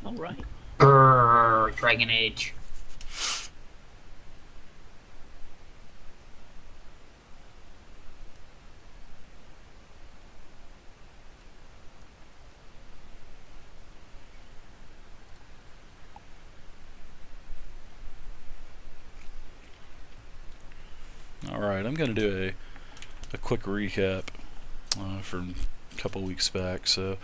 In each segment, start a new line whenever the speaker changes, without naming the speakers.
All right.
Grrr, Dragon Age.
Alright, I'm going to do a quick recap from a couple weeks back. So,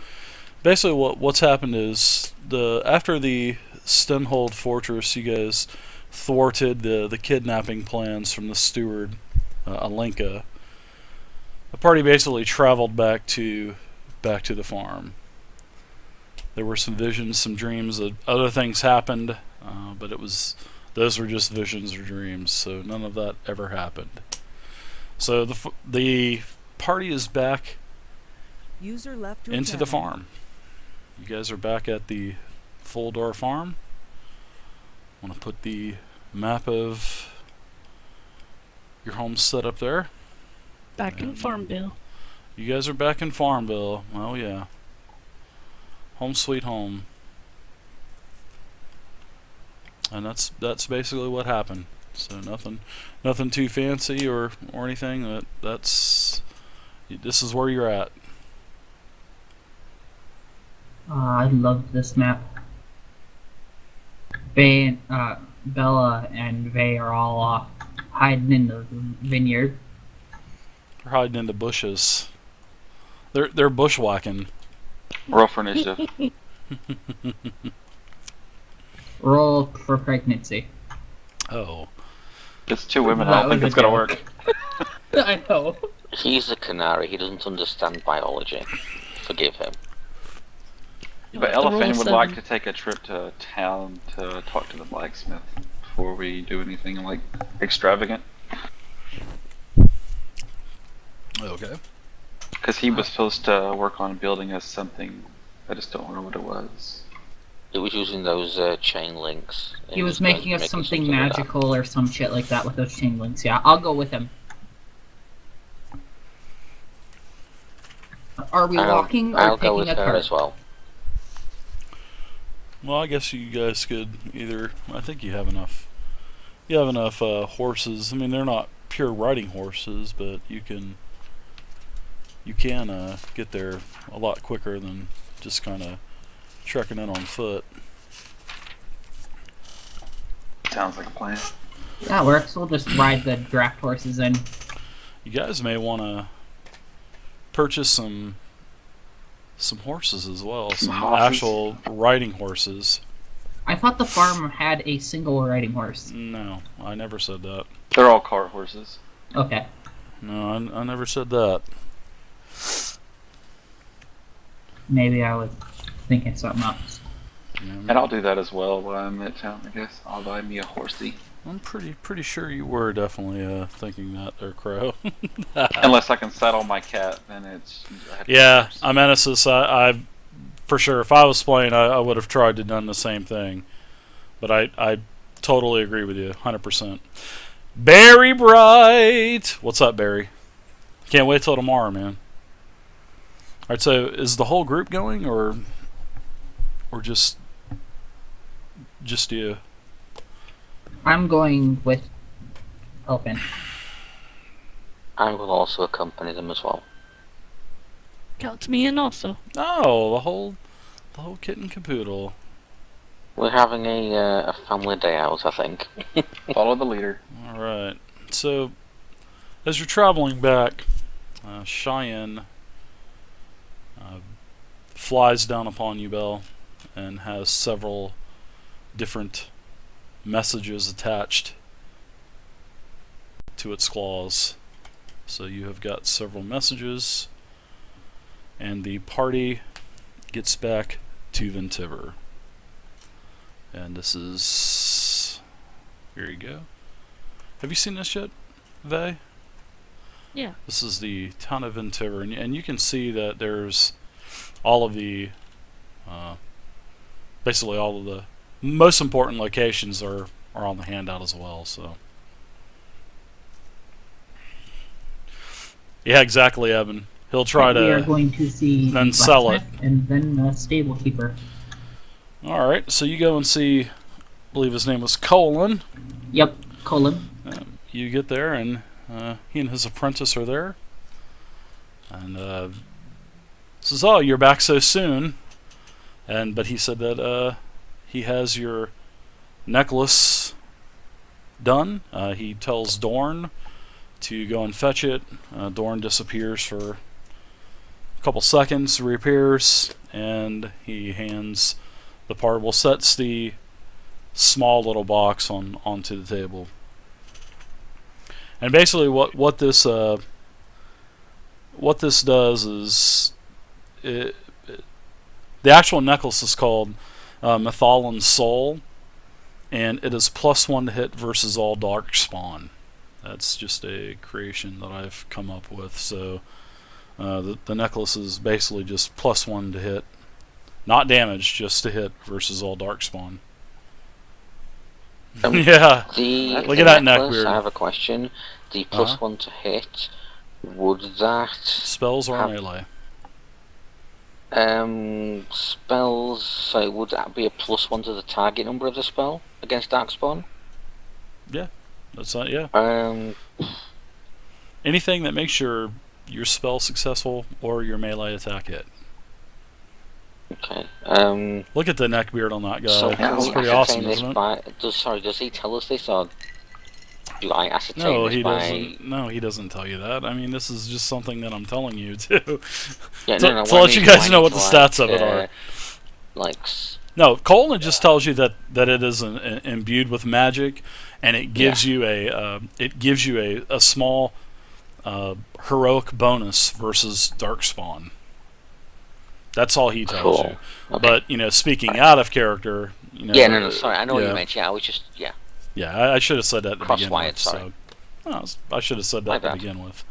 basically, what's happened is after the Stenhold Fortress, you guys thwarted the kidnapping plans from the steward, Alenka. The party basically traveled back to the farm. There were some visions, some dreams. That other things happened, but those were just visions or dreams. So none of that ever happened. So the party is back
User left your
into
channel.
the farm. You guys are back at the Full Door Farm. I want to put the map of your home set up there.
Back in Farmville.
You guys are back in Farmville. Oh yeah. Home sweet home. And that's basically what happened. So nothing too fancy or anything. This is where you're at.
I love this map. Bella and Vay are all hiding in the vineyard.
They're hiding in the bushes. They're bushwhacking.
Roll for initiative.
Roll for pregnancy.
Oh.
It's two women. I don't think it's gonna work.
I know.
He's a canary. He doesn't understand biology. Forgive him.
But Elephant would like to take a trip to town to talk to the blacksmith before we do anything like extravagant.
Okay.
Because he was supposed to work on building us something. I just don't remember what it was.
He was using those chain links.
He was making us something magical or some shit like that with those chain links. Yeah, I'll go with him. Are we walking or
I'll go
taking
with
a
her
cart?
as well.
Well, I guess you guys could either. I think you have enough. You have enough horses. I mean, they're not pure riding horses, but you can get there a lot quicker than just kind of trekking in on foot.
Sounds like a plan.
That works. We'll just ride the draft horses in.
You guys may want to purchase some horses as well. Some
horses?
actual riding horses.
I thought the farm had a single riding horse.
No, I never said that.
They're all cart horses.
Okay.
No, I never said that.
Maybe I was thinking something else.
Yeah,
And I'll do that as well while I'm at town, I guess. I'll buy me a horsey.
I'm pretty sure you were definitely thinking that there, Crow.
Unless I can saddle my cat, then it's...
Yeah, I'm Enesis. I for sure, if I was playing, I would have tried to done the same thing. But I totally agree with you, 100%. Barry Bright! What's up, Barry? Can't wait till tomorrow, man. Alright, so is the whole group going, or just you?
I'm going with Elfin.
I will also accompany them as well.
Counts me in also.
Oh, the whole kit and caboodle.
We're having a family day out, I think.
Follow the leader.
Alright, so as you're traveling back, Cheyenne flies down upon you, Belle, and has several different messages attached to its claws. So you have got several messages, and the party gets back to Ventiver. And this is... here you go. Have you seen this yet, Vay?
Yeah.
This is the town of Ventiver, and you can see that there's all of the... basically all of the most important locations are on the handout as well, so... Yeah, exactly, Evan. He'll try
We are
to
going to see
then sell it.
blacksmith and then the stable keeper.
All right, so you go and see, I believe his name was Colin.
Yep, Colin.
You get there, and he and his apprentice are there. And says, "Oh, you're back so soon." But he said that he has your necklace done. He tells Dorn to go and fetch it. Dorn disappears for a couple seconds, reappears, and he hands the part. Well, sets the small little box onto the table. And basically, what this does is, the actual necklace is called Mythalan's Soul, and it is +1 to hit versus all darkspawn. That's just a creation that I've come up with. So the necklace is basically just +1 to hit, not damage, just to hit versus all darkspawn. Yeah. Look at that
necklace,
neckbeard.
I have a question. The +1 to hit, would that
Spells or
have,
melee?
Spells, so would that be a +1 to the target number of the spell against Darkspawn?
Yeah. That's not, yeah. Anything that makes your spell successful or your melee attack hit.
Okay.
Look at the neckbeard on that guy.
So
That's
we
pretty
ascertain
awesome,
this
isn't it?
by, does he tell us this, or do I ascertain
No,
this
he
by...
doesn't. No, he doesn't tell you that. I mean, this is just something that I'm telling you to
Yeah,
to
no,
let
what I
you
mean,
guys
do I
know
need
what the
to,
stats of it are.
Like,
No, Colin just tells you that it is imbued with magic, and it gives you a small heroic bonus versus Darkspawn. That's all he tells
Cool.
you.
Okay.
But speaking out of character,
yeah, no, sorry, I know what you meant. Yeah, I was just, yeah.
Yeah, I should have said that to begin
Cross-wired,
with.
sorry.
I should have said
My
that to
bad.
begin with.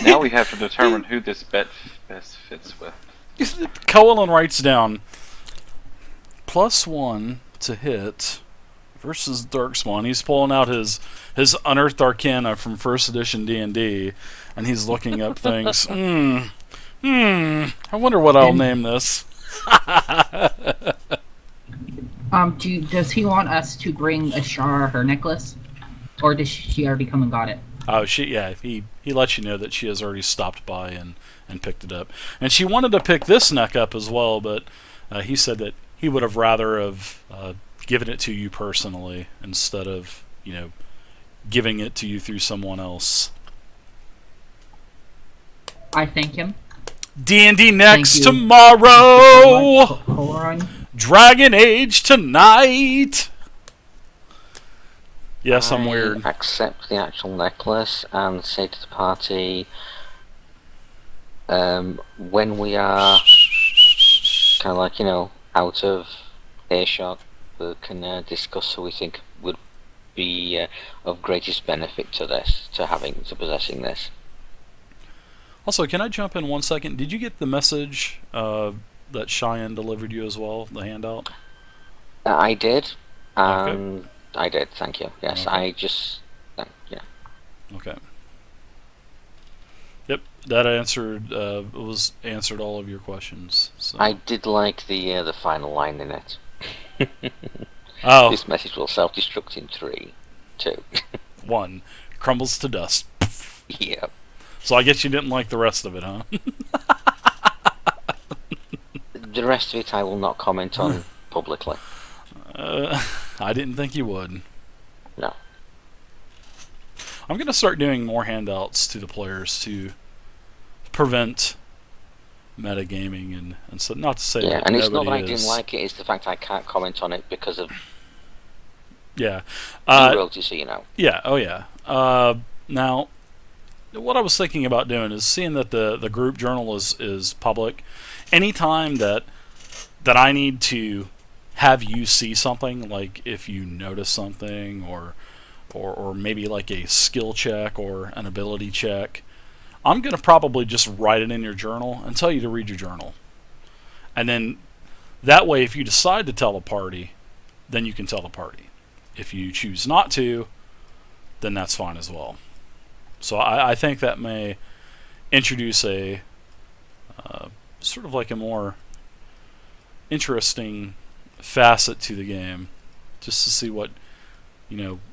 Now we have to determine who this bet best fits with.
Colin writes down +1 to hit versus Darkspawn. He's pulling out his Unearthed Arcana from first edition D&D, and he's looking up things. I wonder what I'll name this.
Does he want us to bring Ashara her necklace, or does she already come and got it?
Oh, he lets you know that she has already stopped by and picked it up. And she wanted to pick this neck up as well, but he said that he would have rather have given it to you personally instead of, giving it to you through someone else.
I thank him.
D&D next
you.
tomorrow!
Colin.
Dragon Age tonight! Yes, I'm weird.
Accept the actual necklace and say to the party, when we are kind of like, out of earshot, we can discuss who we think would be of greatest benefit to possessing this.
Also, can I jump in 1 second? Did you get the message that Cheyenne delivered you as well, the handout?
I did.
Okay.
I did, thank you. Yes,
Okay.
I just... yeah.
Okay. Yep, that was answered all of your questions. So.
I did like the final line in it.
Oh,
This message will self-destruct in 3, 2.
1 crumbles to dust.
Yep.
So I guess you didn't like the rest of it, huh?
The rest of it I will not comment on publicly.
I didn't think you would.
No.
I'm going to start doing more handouts to the players to prevent metagaming and so not to say
Yeah,
that
and it's not that I
nobody
didn't like it, it's the fact I can't comment on it because of
Yeah.
royalty, so you know.
Yeah, oh yeah. Now, what I was thinking about doing is seeing that the group journal is public. Anytime that I need to have you see something, like if you notice something or maybe like a skill check or an ability check, I'm going to probably just write it in your journal and tell you to read your journal. And then that way, if you decide to tell the party, then you can tell the party. If you choose not to, then that's fine as well. So I think that may introduce a sort of like a more interesting facet to the game, just to see what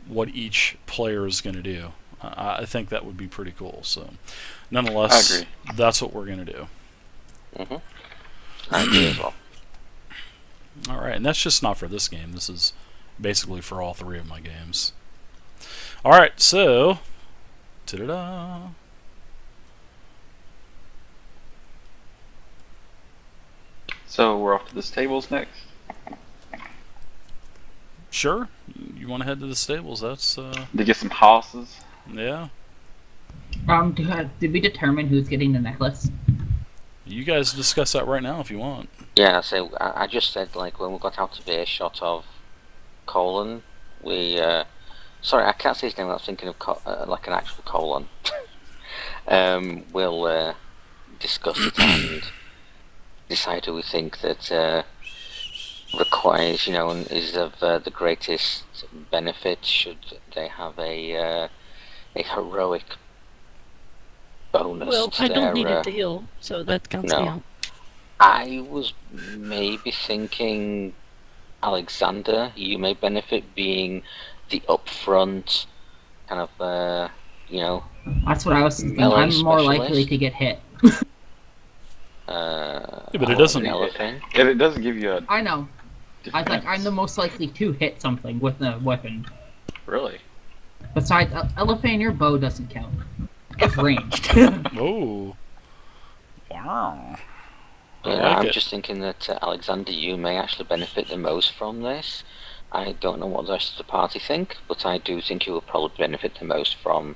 what each player is going to do. I think that would be pretty cool. So, nonetheless,
I agree.
that's what we're going to do.
I agree as well.
All right, and that's just not for this game. This is basically for all 3 of my games. All right, so ta-da-da.
So we're off to the stables next.
Sure, you want to head to the stables? That's
To get some horses.
yeah.
Did we determine who's getting the necklace?
You guys discuss that right now if you want.
Yeah, so I just said, like, when we got out of earshot of Colon, we, sorry, I can't say his name, I was thinking of, like, an actual colon. We'll, discuss it and decide who we think that, requires, and is of the greatest benefit should they have a heroic bonus
Well,
to
I don't need
their,
it to heal, so that counts
no.
me out.
I was maybe thinking Alexander, you may benefit being the upfront kind of,
That's what I was thinking.
Melee
I'm more likely
specialist.
to get hit.
but it doesn't-
Elephant.
And it doesn't give you a
I know. I
defense.
think I'm the most likely to hit something with a weapon.
Really?
Besides, Elephant, your bow doesn't count. It's ranged.
Oh, wow. I
Yeah,
like
I'm
it.
just thinking that Alexander, you may actually benefit the most from this. I don't know what the rest of the party think, but I do think you will probably benefit the most from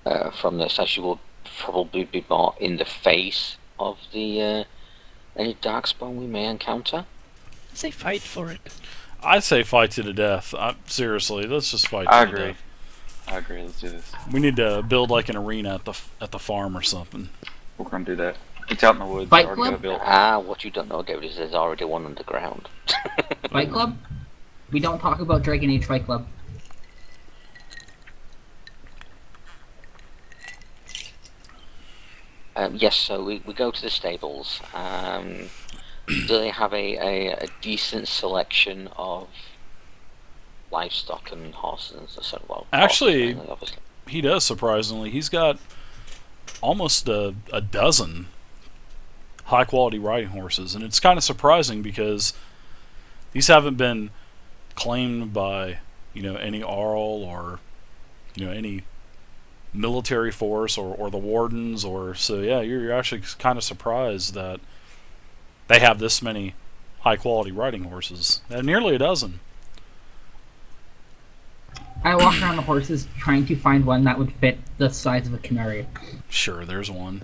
this, as you will probably be more in the face of the any darkspawn we may encounter.
I say fight for it.
I say fight to the death. Seriously, let's just fight
I
to the
agree.
death.
I agree. Let's do this.
We need to build like an arena at the farm or something.
We're gonna do that. It's out in the woods.
Fight
already
Club?
got built.
What you don't know, David, is there's already one underground.
Fight Club? We don't talk about Dragon Age Fight Club.
Yes, so we go to the stables. Do they have a decent selection of livestock and horses and so well?
Actually-
horses mainly, obviously.
He does, surprisingly. He's got almost a dozen high quality riding horses, and it's kind of surprising because these haven't been claimed by any Arl or any military force or the wardens, or so yeah, you're actually kind of surprised that they have this many high quality riding horses. Nearly a dozen.
I walk around the horses trying to find one that would fit the size of a canary.
Sure, there's one.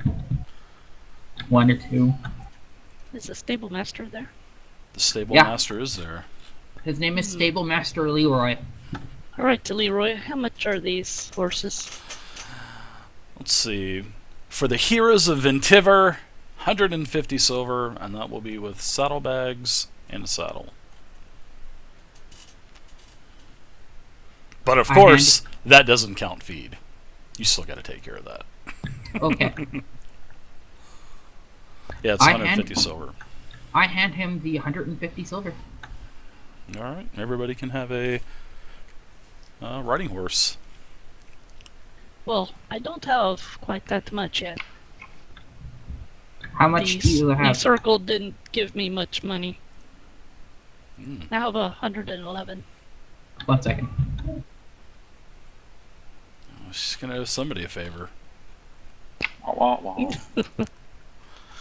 1 or 2.
Is the stable master there?
The stable
Yeah.
master is there.
His name is Stable Master Leroy.
Alright, Leroy, how much are these horses?
Let's see. For the Heroes of Ventiver, 150 silver, and that will be with saddlebags and a saddle. But of
I
course, that doesn't count feed. You still got to take care of that.
Okay.
Yeah, it's
I
150
hand-
silver.
I hand him the 150 silver.
All right, everybody can have a riding horse.
Well, I don't have quite that much yet.
How much do you
The
have?
circle didn't give me much money.
Mm.
I have 111.
1 second.
She's gonna owe somebody a favor.
Wah, wah, wah.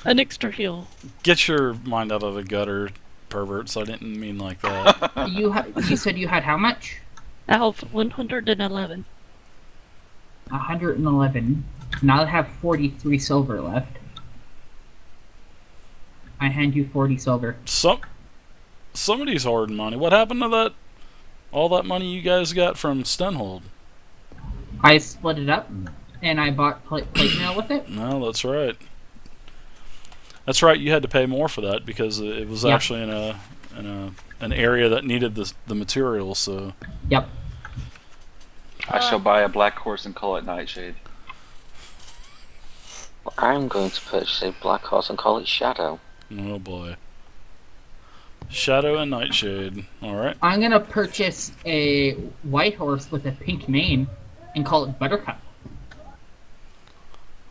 An extra heal.
Get your mind out of the gutter, perverts. I didn't mean like that.
You said you had how much?
I have 111.
111. Now I have 43 silver left. I hand you 40 silver.
Somebody's hoarding money. What happened to that? All that money you guys got from Stenhold?
I split it up, and I bought plate mail with it.
No, that's right. That's right. You had to pay more for that because it was
Yeah.
actually in an area that needed the material. So
Yep.
I shall buy a black horse and call it Nightshade.
Well, I'm going to purchase a black horse and call it Shadow.
oh boy. Shadow and Nightshade. Alright.
I'm gonna purchase a white horse with a pink mane and call it Buttercup.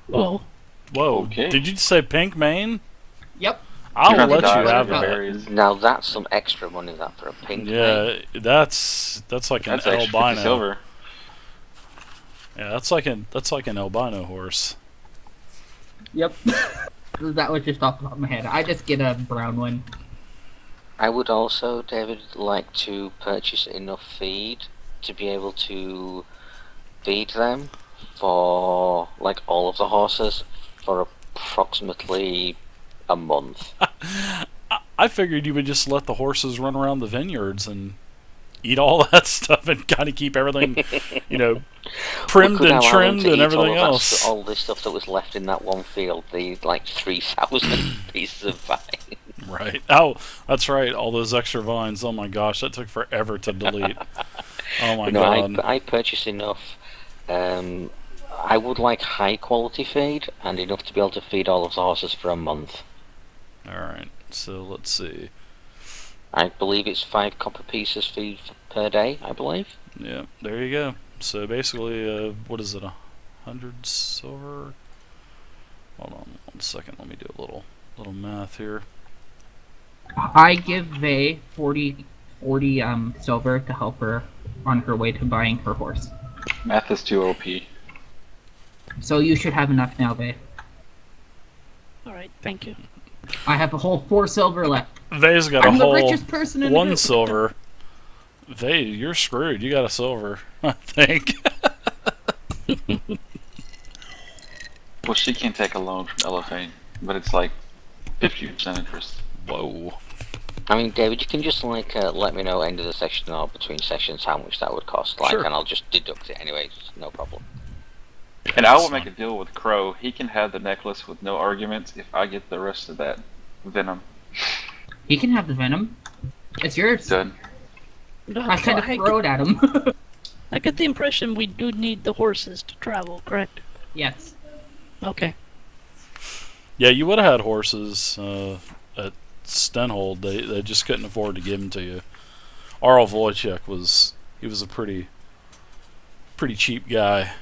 Whoa.
Whoa.
Okay.
Did you say pink mane?
Yep.
I'll
You're gonna
let
have
you
to
have
dye
that.
your berries.
Now that's some extra money that for a pink mane.
Yeah, that's like an
That's extra 50
albino.
silver.
Yeah, that's like an albino horse.
Yep. That was just off the top of my head. I just get a brown one.
I would also, David, like to purchase enough feed to be able to feed them for like all of the horses for approximately a month.
I figured you would just let the horses run around the vineyards and eat all that stuff and kind of keep everything, trimmed and trimmed and everything else.
All the stuff that was left in that one field, the like 3,000 pieces of vine.
Right. Oh, that's right. All those extra vines. Oh my gosh, that took forever to delete. Oh my
No,
god.
I purchased enough. I would like high quality feed and enough to be able to feed all of the horses for a month.
Alright, so let's see.
I believe it's 5 copper pieces feed per day, I believe.
Yeah, there you go. So basically, what is it, 100 silver? Hold on 1 second, let me do a little math here.
I give Vay 40 silver to help her on her way to buying her horse.
Math is too OP.
So you should have enough now, Vay.
Alright, thank you.
I have a whole 4 silver left.
Vay's got
I'm
a
the
whole
richest person in the
1
group.
silver. Vay, you're screwed. You got a silver, I think.
Well, she can take a loan from Elephant, but it's like 50% interest.
Whoa.
I mean, David, you can just like let me know end of the session or between sessions how much that would cost, like,
Sure.
and I'll just deduct it anyway. No problem.
And I will
That's
make a
fine.
deal with Crow. He can have the necklace with no arguments if I get the rest of that venom
He can have the venom. It's yours.
done.
No,
I kind of
I
throw it at him.
I get the impression we do need the horses to travel, correct?
Yes.
Okay.
Yeah, you would have had horses at Stenhold. They just couldn't afford to give them to you. Arl Wojciech was a pretty cheap guy.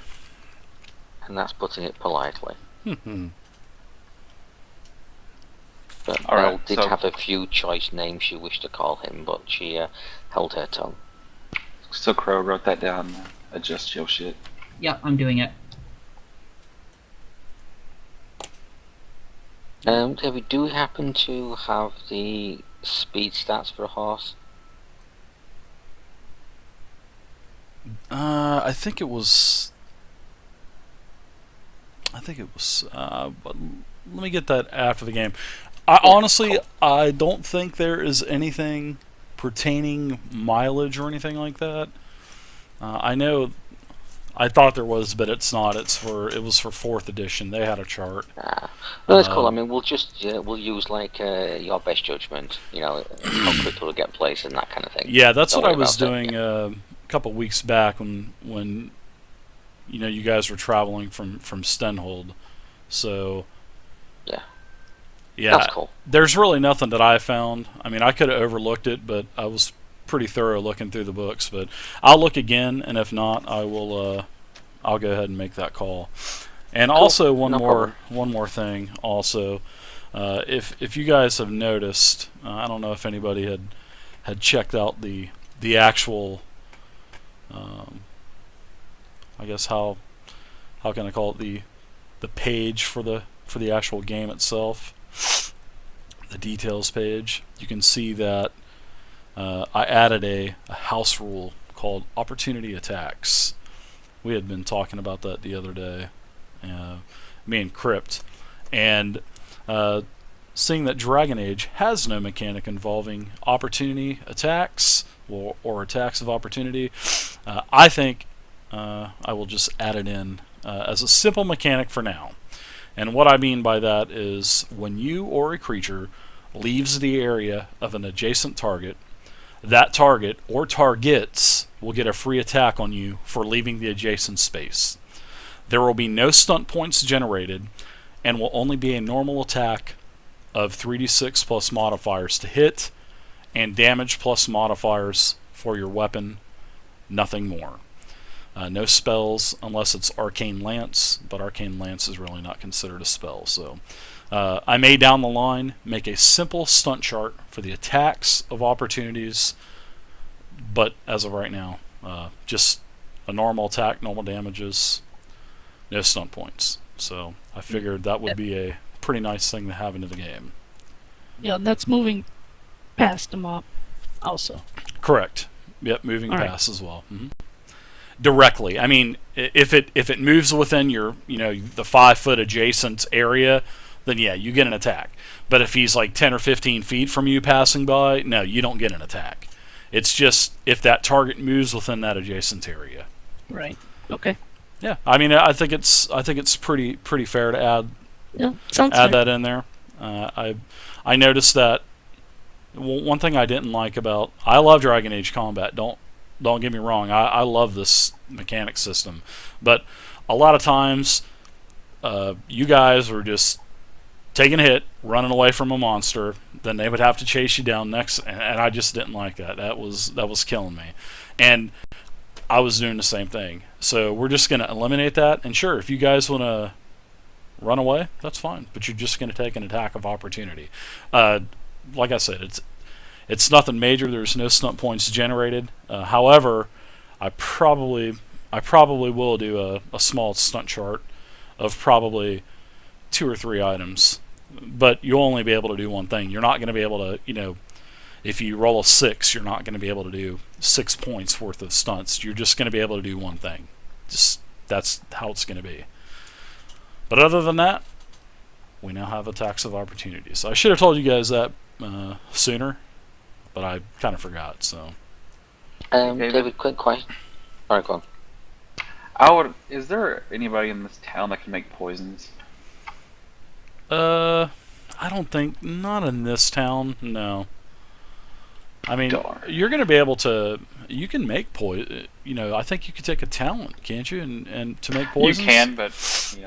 And that's putting it politely. But
All right,
Belle did
so-
have a few choice names she wished to call him, but she held her tongue.
So Crow wrote that down. Adjust your shit.
Yeah, I'm doing it.
David, do we happen to have the speed stats for a horse?
I think it was. But let me get that after the game. Honestly, I don't think there is anything pertaining mileage or anything like that. I know. I thought there was, but it's not. It was for 4th edition. They had a chart.
No, that's cool. I mean, we'll just we'll use like your best judgment. How quick it'll get placed and that kind of thing.
Yeah, that's
Don't
what I
worry
was
about
doing a couple weeks back when you guys were traveling from Stenhold. So
Yeah.
Yeah,
That's cool.
there's really nothing that I found. I mean, I could have overlooked it, but I was pretty thorough looking through the books. But I'll look again, and if not, I will. I'll go ahead and make that call. And
Cool.
also
No
one more thing. Also, if you guys have noticed, I don't know if anybody had checked out the actual. I guess how can I call it, the page for the actual game itself, the details page. You can see that I added a house rule called opportunity attacks. We had been talking about that the other day, me and Crypt, and seeing that Dragon Age has no mechanic involving opportunity attacks or attacks of opportunity, I think I will just add it in as a simple mechanic for now. And what I mean by that is when you or a creature leaves the area of an adjacent target, that target or targets will get a free attack on you for leaving the adjacent space. There will be no stunt points generated and will only be a normal attack of 3d6 plus modifiers to hit and damage plus modifiers for your weapon, nothing more. No spells unless it's Arcane Lance, but Arcane Lance is really not considered a spell. So I may down the line make a simple stunt chart for the attacks of opportunities, but as of right now, just a normal attack, normal damages, no stunt points. So I figured that would be a pretty nice thing to have into the game.
Yeah, that's moving past the mob also.
Correct. Yep, moving
All right.
past as well. Directly. I mean, if it moves within your, the 5 foot adjacent area, then yeah, you get an attack. But if he's like 10 or 15 feet from you passing by, no, you don't get an attack. It's just if that target moves within that adjacent area.
Right. Okay.
Yeah, I mean, I think it's pretty fair to add
Yeah, sounds
add
fair.
that in there. I noticed that one thing I didn't like about, I love Dragon Age combat. Don't get me wrong. I love this mechanic system, but a lot of times you guys were just taking a hit, running away from a monster. Then they would have to chase you down next, and I just didn't like that. That was killing me, and I was doing the same thing. So we're just going to eliminate that. And sure, if you guys want to run away, that's fine. But you're just going to take an attack of opportunity. Like I said, it's nothing major. There's no stunt points generated. However, I probably will do a small stunt chart of probably 2 or 3 items. But you'll only be able to do one thing. You're not going to be able to, if you roll a 6, you're not going to be able to do 6 points worth of stunts. You're just going to be able to do one thing. Just that's how it's going to be. But other than that, we now have attacks of opportunity. So I should have told you guys that sooner, but I kind of forgot. So.
David, quick question. Alright, go on.
Is there anybody in this town that can make poisons?
I don't think, not in this town. No. I mean,
Darn.
you're going to be able to. You can make poison. I think you could take a talent, can't you, and to make poisons.
You can, but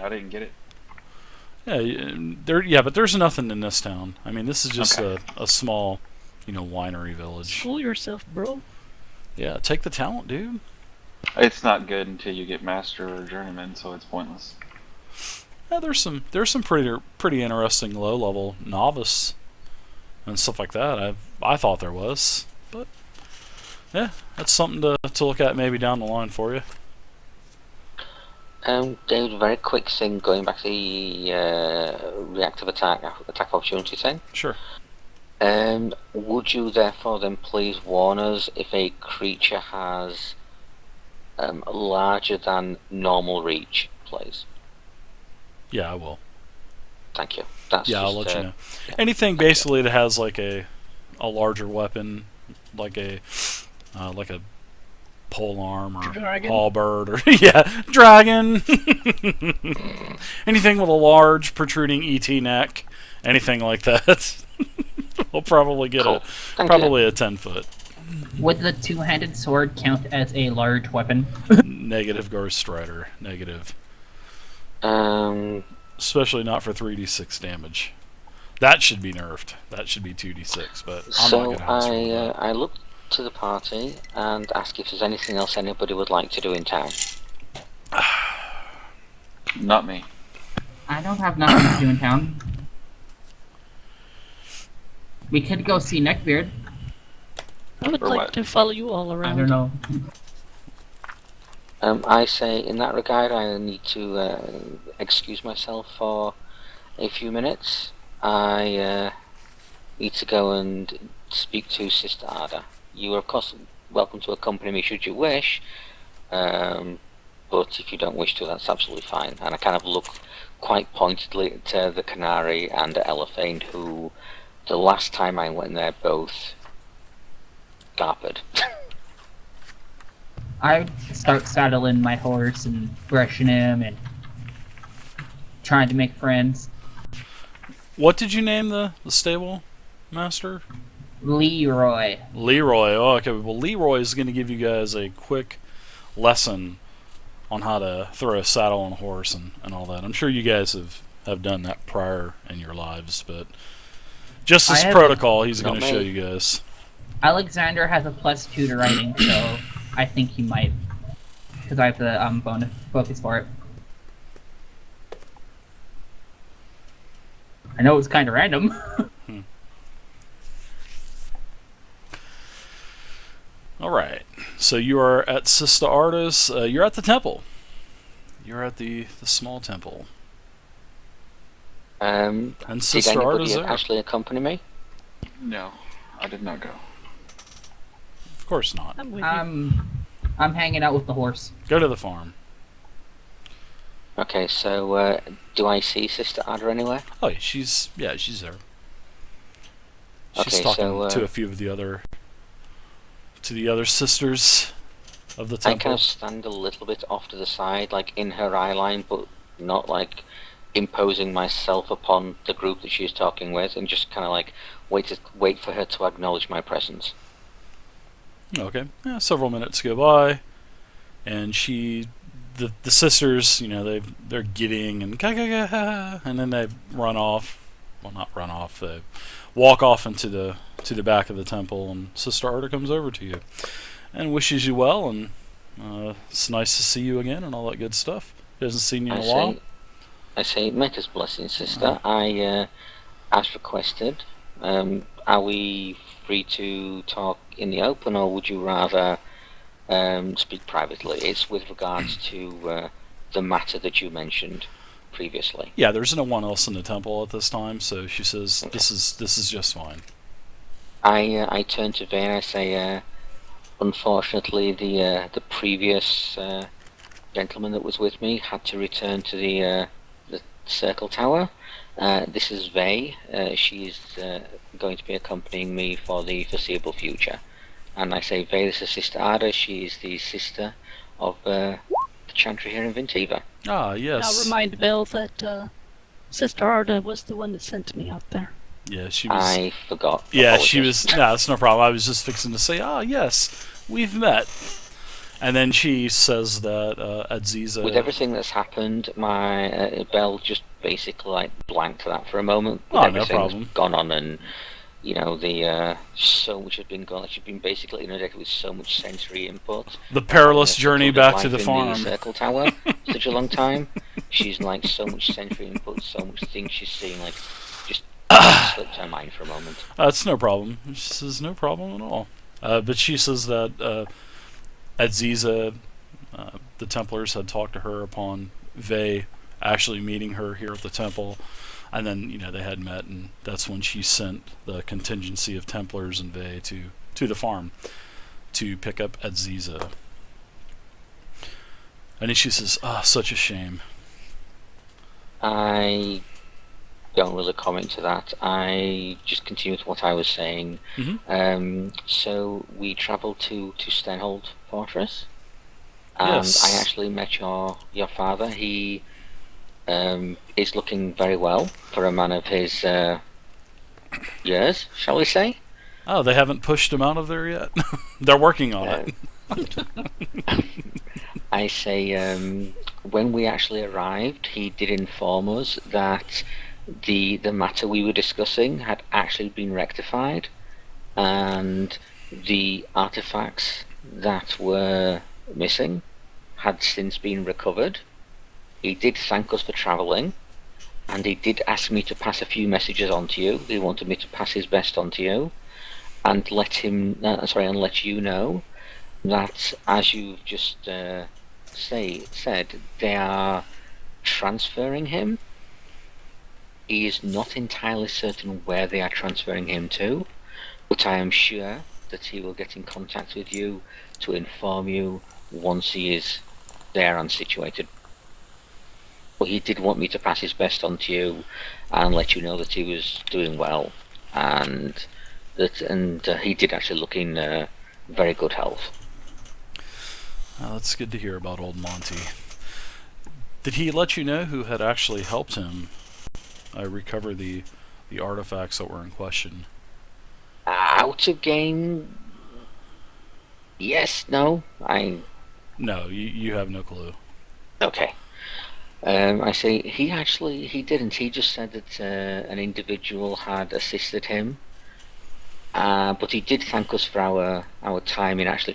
I didn't get it.
Yeah, but there's nothing in this town. I mean, this is just
Okay.
a small, winery village.
Fool yourself, bro.
Yeah, take the talent, dude.
It's not good until you get master or journeyman, so it's pointless.
Yeah, there's some pretty interesting low level novice and stuff like that. I thought there was, but yeah, that's something to look at maybe down the line for you.
David, very quick thing, going back to the reactive attack opportunity thing.
Sure.
Would you therefore then please warn us if a creature has larger than normal reach, please?
Yeah, I will.
Thank you. That's
Yeah, I'll
just,
let you know.
yeah.
Anything basically that has like a larger weapon, like a pole arm or
Dragon.
halberd or yeah, dragon. Anything with a large protruding ET neck, anything like that. We'll probably get
Cool. Thank
probably a 10-foot.
Would the two-handed sword count as a large weapon?
Negative Ghost Strider. Negative.
you.
Especially not for 3d6 damage. That should be nerfed. That should be 2d6, but I'm not
So
going to house roll that.
I look to the party and ask if there's anything else anybody would like to do in town.
Not me.
I don't have nothing to do in town. We could go see Neckbeard.
I would
Or
like
what?
to follow you all around.
I don't know.
I say in that regard I need to excuse myself for a few minutes. I need to go and speak to Sister Ada. You are of course welcome to accompany me should you wish, but if you don't wish to, that's absolutely fine. And I kind of look quite pointedly at the Canary and at Elephant, who the last time I went there both garpered.
I start saddling my horse and brushing him and trying to make friends.
What did you name the stable master?
Leroy.
Leroy. Oh, okay. Well, Leroy is going to give you guys a quick lesson on how to throw a saddle on a horse and all that. I'm sure you guys have done that prior in your lives, but just
I
as
haven't.
protocol, he's going
Not
to show
me.
you guys.
Alexander has a +2 to writing, so I think he might, because I have the bonus focus for it. I know it's kind of random.
All right. So you are at Sister Arda's. You're at the temple. You're at the small temple. And
Did
Sister Arda's
anybody
there.
actually accompany me?
No, I did not go.
Of course not.
I'm with you.
I'm hanging out with the horse.
Go to the farm.
Okay, so do I see Sister Ada anywhere?
Oh, she's there. She's
Okay,
talking
so,
to a few of the other sisters of the
I kind
temple.
of stand a little bit off to the side, like in her eye line, but not like imposing myself upon the group that she's talking with, and just kind of like wait for her to acknowledge my presence.
Okay. Yeah, several minutes go by, and the sisters, they're gidding and and then they run off. Well, not run off. They walk off into the back of the temple, and Sister Arda comes over to you and wishes you well, and it's nice to see you again and all that good stuff. He hasn't seen you in a while.
I say, Maker's blessing, Sister. As requested, are we free to talk in the open, or would you rather speak privately? It's with regards to the matter that you mentioned previously.
Yeah, there's no one else in the temple at this time, so she says this is just fine.
I turn to Vane and I say, unfortunately, the previous gentleman that was with me had to return to the Circle Tower. This is Vay. She is going to be accompanying me for the foreseeable future. And I say, Vay, this is Sister Ada. She is the sister of the Chantry here in Ventiva.
Ah, yes.
I'll remind Bill that Sister Arda was the one that sent me out there.
Yeah, she was.
I forgot.
Yeah, she
Apologies.
was. No, it's no problem. I was just fixing to say, yes, we've met. And then she says that Aziza.
With everything that's happened, my Belle just basically like blanked that for a moment. With
Oh, no
everything that's
problem.
gone on, and the so much has been gone. She's been basically inundated with so much sensory input.
The perilous
She's
journey
lived
back
life
to the
in
farm.
The Circle Tower such a long time. She's like so much sensory input, so much things she's seen, like just slipped her mind for a moment.
It's no problem. She says no problem at all. But she says that Aziza, the Templars had talked to her upon Vay actually meeting her here at the temple, and then they had met, and that's when she sent the contingency of Templars and Vay to the farm to pick up Aziza. And then she says, such a shame.
I don't really comment to that. I just continue with what I was saying.
Mm-hmm.
So we travelled to Stenhold Fortress, and
Yes.
I actually met your father. He is looking very well for a man of his years, shall we say?
Oh, they haven't pushed him out of there yet? They're working on it.
I say, when we actually arrived, he did inform us that the matter we were discussing had actually been rectified, and the artifacts that were missing had since been recovered. He did thank us for travelling, and he did ask me to pass a few messages on to you. He wanted me to pass his best on to you, and let you know that, as you've just said, they are transferring him. He is not entirely certain where they are transferring him to, but I am sure that he will get in contact with you to inform you once he is there and situated. But he did want me to pass his best on to you and let you know that he was doing well, and he did actually look in very good health.
That's good to hear about old Monty. Did he let you know who had actually helped him recover the artifacts that were in question?
Out of game? Yes, no,
No, you have no clue.
Okay. I say he didn't. He just said that an individual had assisted him But he did thank us for our time in actually